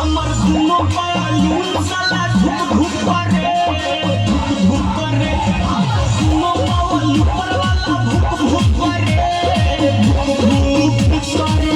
আমার দুনো পালুন সালা ধুক ধুক করে ধুক ধুক করে আমার দুনো পালুন উপরওয়ালা ভুক ভুক করে ভুক ভুক করে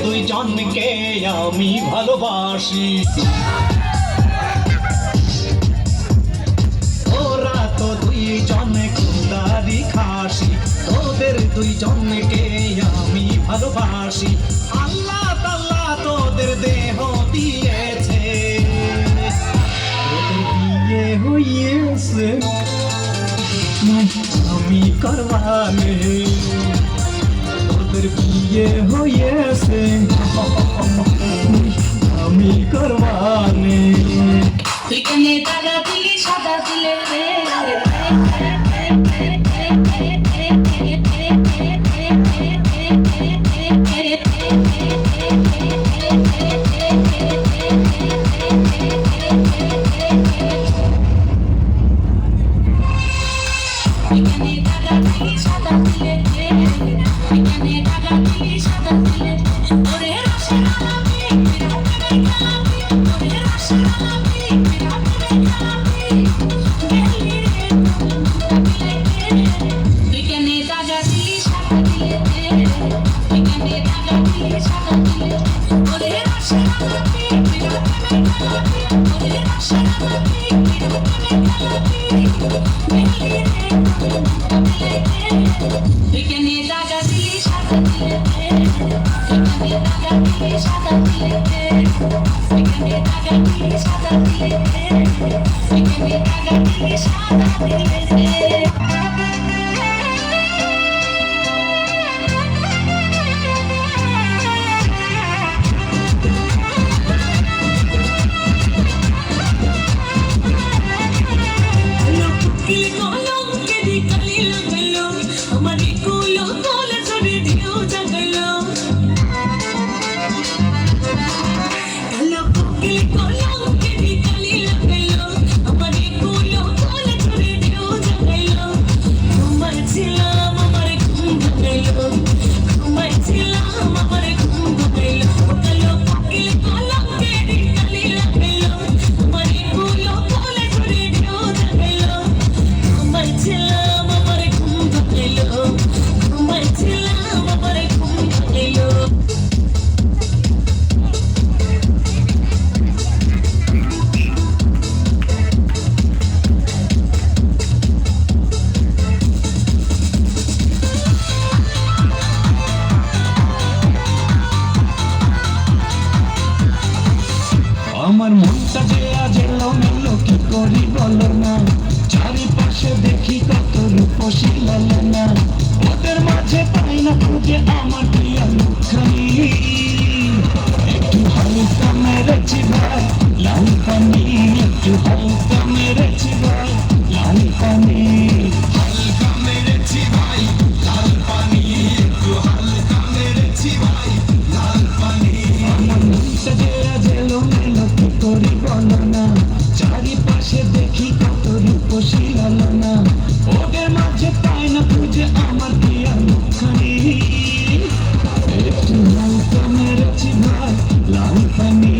দুইজনকে আমি ভালোবাসি ওরা তো দুইজন খুদারি খাসি তোদের দুইজনকে আমি ভালোবাসি আল্লাহ তাআলা তোদের দেহ দিয়েছে তোদের বিয়ে হয়েছে আমি করবানে তোদের বিয়ে হয়েছে আমি করবানে তুই কেনে টাকা দিলি সাদা দিলে রে আমার মনটা যে আজ এলো মেলো কি করি বলো না চারিপাশে দেখি কত রূপসী লালনা ওদের মাঝে পাই না খুঁজে আমার প্রিয় মুখখানি একটু হালকা মেরেছি ভাই লাল পানি একটু হালকা মেরেছি ভাই লাল পানি হালকা মেরেছি ভাই লাল পানি একটু হালকা মেরেছি ভাই লাল পানি আমার মনটা যে আজ এলো মেলো কি করি বলো না চারিপাশে দেখি কত রূপসী লালনা ওদের মাঝে পাই না খুঁজে আমার প্রিয় মুখখানি একটু হালকা মেরেছি ভাই লাল পানি